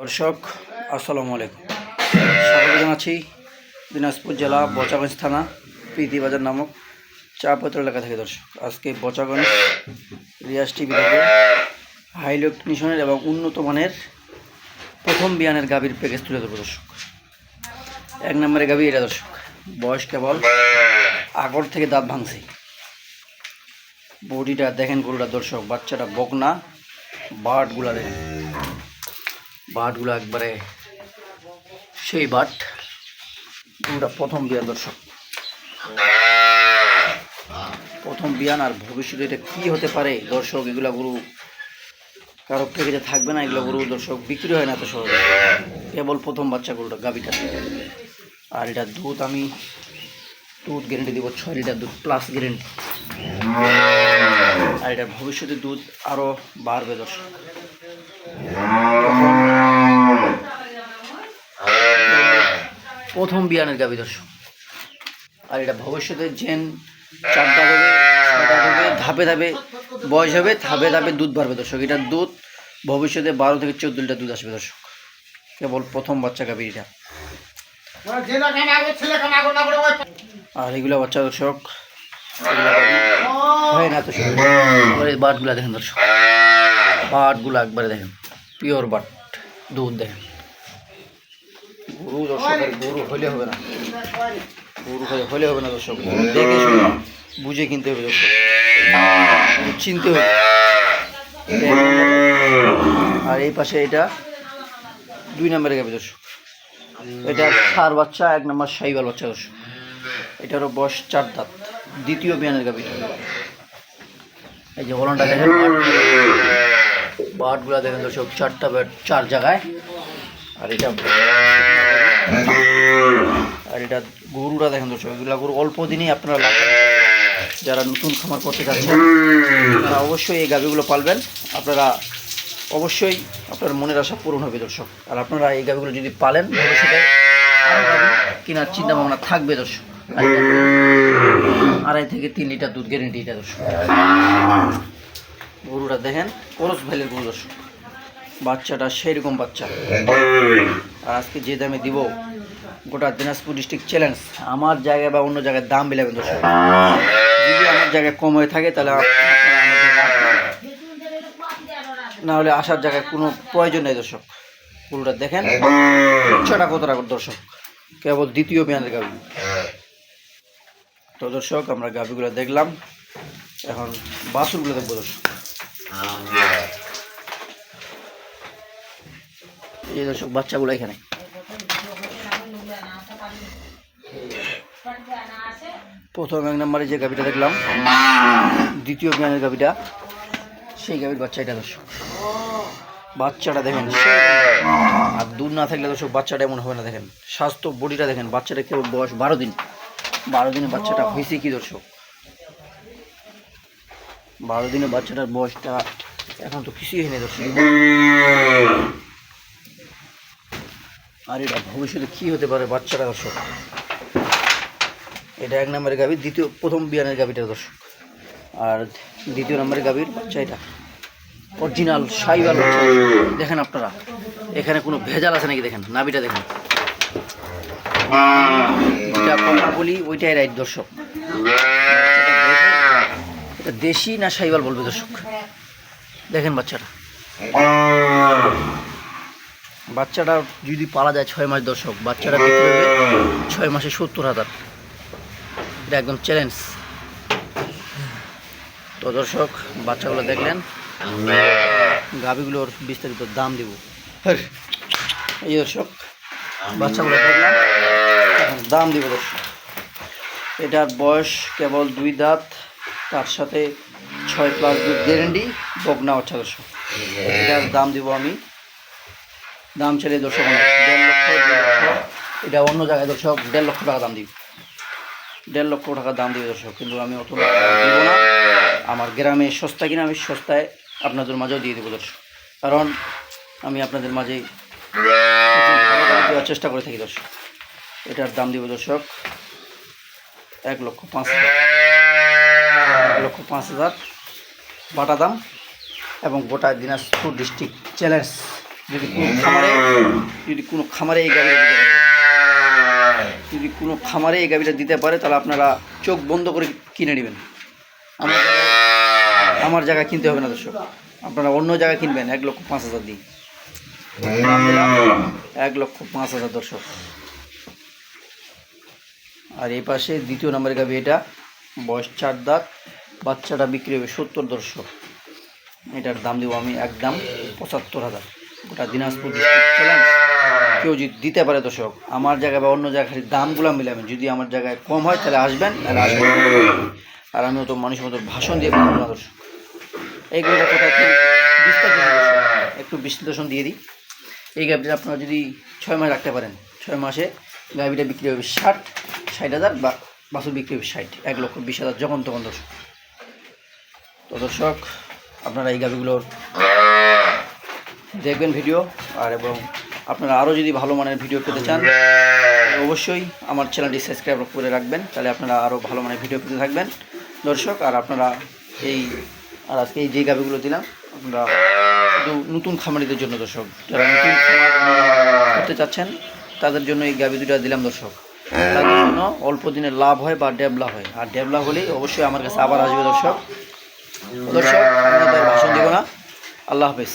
দর্শক আসসালামু আলাইকুম, স্বাগত জানাচ্ছি দিনাজপুর জেলা বচাগঞ্জ থানা প্রীতিবাজার নামক চাপত্র এলাকা থেকে। দর্শক আজকে বচাগঞ্জ রিয়াজ টিভি থেকে হাই টেকনিশনের এবং উন্নত মানের প্রথম বিয়ানের গাভীর প্যাকেজ তুলে ধরবো। দর্শক এক নম্বরে গাভী এটা। দর্শক বয়স কেবল আগর থেকে দাঁত ভাঙছে। বডিটা দেখেন গরুটা। দর্শক বাচ্চাটা বকনা, বাটগুলা দেখেন, বাটগুলো একবারে সেই বাট। গরুটা প্রথম বিয়ান। দর্শক প্রথম বিয়ান, আর ভবিষ্যতে এটা কী হতে পারে দর্শক, এগুলা গরু কারো প্যাকেজে থাকবে না। এগুলো গরু দর্শক বিক্রি হয় না এত সহজে, কেবল প্রথম বাচ্চা গরুটা গাভীটা। আর এটা দুধ আমি গ্যারেন্টি দিব 6 লিটার দুধ প্লাস গ্যারেন্টি। আর এটা ভবিষ্যতে দুধ আরও বাড়বে। দর্শক প্রথম বিয়ানের গাভী। দর্শক আর এটা ভবিষ্যতে জেন 4টা হবে, 6টা হবে, ধাপে ধাপে বয়স হবে, ধাপে ধাপে দুধ বাড়বে। দর্শক এটার দুধ ভবিষ্যতে 12 থেকে 14 লিটার দুধ আসবে। দর্শক কেবল প্রথম বাচ্চা গাভী এটা। আর এগুলো বাচ্চা দর্শক হয় না তো। বাটগুলা দেখেন দর্শক, বাটগুলো একবারে দেখেন পিওর বাট, দুধ দেখেন। গরু দর্শকের গরু হলে হবে না, গরু হলে হবে না দর্শক, দেখে শুনে বুঝে কিনতে হবে। দর্শক চিনতে হবে। আর এই পাশে এটা 2 নম্বরে গাভী। দর্শক এটা সার বাচ্চা, 1 নম্বর শাহিওয়াল বাচ্চা। দর্শক এটারও বয়স 4 দাঁত, দ্বিতীয় বিয়ানের গাভী। এই যে হলনটা দেখেন, বাটগুলা দেখেন দর্শক, 4টা বাট 4 জায়গায়। আর এটা গরুটা দেখেন দর্শক, এগুলা গরু অল্প দিনেই আপনারা লাভ। যারা নতুন খামার করতে চাচ্ছেন তারা অবশ্যই এই গাভীগুলো পালবেন। আপনারা অবশ্যই আপনার মনের আশা পূরণ হবে। দর্শক আর আপনারা এই গাভীগুলো যদি পালেন, ভবিষ্যতে আরও গাভী কেনার চিন্তা ভাবনা থাকবে। দর্শক 2.5 থেকে 3 লিটার দুধ গ্যারেন্টি এটা। দর্শক গরুটা দেখেন, করস ভ্যালির গরু। দর্শক বাচ্চাটা সেইরকম বাচ্চা। আর আজকে যে দামে দিব, গোটা দিনাজপুর ডিস্ট্রিক্ট চ্যালেঞ্জ। আমার জায়গায় বা অন্য জায়গায় দাম মিলাবেন। দর্শক যদি আমার জায়গায় কম হয়ে থাকে তাহলে না হলে আসার জায়গায় কোনো প্রয়োজন নেই। দর্শক গরুটা দেখেন, ইচ্ছাটা কত রাখুন। দর্শক কেবল দ্বিতীয় বিয়ানের গাভী। তো দর্শক আমরা গাভীগুলো দেখলাম, এখন বাছুরগুলো দেখবো। দর্শক এই দর্শক বাচ্চাগুলো এখানে। প্রথম 1 নম্বরে যে গাভীটা দেখলাম, দ্বিতীয় বিয়ানের গাভীটা, সেই গাভীর বাচ্চা এটা। দর্শক বাচ্চাটা দেখেন, আর দুধ না থাকলে দর্শক বাচ্চাটা এমন হবে না। দেখেন স্বাস্থ্য, বডিটা দেখেন। বাচ্চাটা কেবল বয়স 12 দিন। 12 দিনে বাচ্চাটা হয়েছে কি দর্শক? 12 দিনে বাচ্চাটার বয়সটা এখন তো কিছুই হয়নি। দর্শক আর এটা ভবিষ্যতে কী হতে পারে বাচ্চাটা। দর্শক এটা 1 নম্বরের গাভী, প্রথম বিয়ানের গাভীটা। দর্শক আর 2 নম্বরের গাভীর বাচ্চা এটা অরিজিনাল শাহিওয়াল বাচ্চা। দেখেন আপনারা এখানে কোনো ভেজাল আছে নাকি দেখেন, নাভিটা দেখেন। যেটা কথা বলি ওইটাই রাইট। দর্শক এটা দেশি না শাহিওয়াল বলবে। দর্শক দেখেন বাচ্চাটা যদি পালা যায় 6 মাস। দর্শক বাচ্চাটা বিক্রি হবে 6 মাসে 70,000। এটা একদম চ্যালেঞ্জ। তো দর্শক বাচ্চাগুলো দেখলেন, গাভীগুলোর বিস্তারিত দাম দিব। এই দর্শক বাচ্চাগুলো দেখলাম, এখন দাম দিব। দর্শক এটার বয়স কেবল 2 দাঁত, তার সাথে 6 প্লাস দুধ গ্যারেন্টি, বকনা বাচ্চা। দর্শক এটার দাম দিব আমি, দাম ছেড়ে দর্শক 1.5 লক্ষ। এটা অন্য জায়গায় দর্শক 1.5 লক্ষ টাকা দাম দিব, 1.5 লক্ষ টাকা দাম দিব। দর্শক কিন্তু আমি অত দিব না। আমার গ্রামে সস্তা কিনা আমি সস্তায় আপনাদের মাঝেও দিয়ে দেবো। দর্শক কারণ আমি আপনাদের মাঝে দেওয়ার চেষ্টা করে থাকি। দর্শক এটার দাম দিব দর্শক 1,05,000 বাটা দাম, এবং গোটা দিনাজপুর ডিস্ট্রিক্ট চ্যালেঞ্জ যদি কোনো খামারে এই গাভীটা দিতে পারে তাহলে আপনারা চোখ বন্ধ করে কিনে নেবেন। আমার জায়গায় কিনতে হবে না দর্শক, আপনারা অন্য জায়গায় কিনবেন 1,05,000 দিয়ে। 1,05,000 দর্শক। আর এই পাশে দ্বিতীয় নম্বরের গাভী, এটা বয়স 4 দাঁত, বাচ্চাটা বিক্রি হবে 70 দর্শক। এটার দাম দেবো আমি একদম 75,000। গোটা দিনাজপুর ডিস্ট্রিক্ট চ্যালেঞ্জ, কেউ যদি দিতে পারে দর্শক আমার জায়গায় বা অন্য জায়গায় দামগুলো মিলাবেন, যদি আমার জায়গায় কম হয় তাহলে আসবেন, আর আমিও তো মানুষের মতো ভাষণ দিয়ে পারবো না দর্শক। এইগুলোর কথা একটু বিশ্লেষণ দিয়ে দিই। এই গাভীটা আপনারা যদি 6 মাস রাখতে পারেন, 6 মাসে গাভীটা বিক্রি হবে 60,000 বা বাছুর বিক্রি হবে 60, 1,20,000 যখন তখন দর্শক। তো দর্শক আপনারা এই গাভীগুলোর দেখবেন ভিডিও, আর এবং আপনারা আরও যদি ভালো মানের ভিডিও পেতে চান অবশ্যই আমার চ্যানেলটি সাবস্ক্রাইব করে রাখবেন, তাহলে আপনারা আরও ভালো মানের ভিডিও পেতে থাকবেন দর্শক। আর আপনারা আজকে এই যে গাভীগুলো দিলাম আপনারা শুধু নতুন খামারিদের জন্য দর্শক, যারা নতুন খামার করতে চাচ্ছেন তাদের জন্য এই গাভী দুটা দিলাম দর্শক। তাদের জন্য অল্প দিনের লাভ হয় বা ডেভেলপ হয়, আর ডেভেলপ হলেই অবশ্যই আমার কাছে আবার আসবে দর্শক। আপনাদের ভাষণ দেব না। আল্লাহ হাফেজ।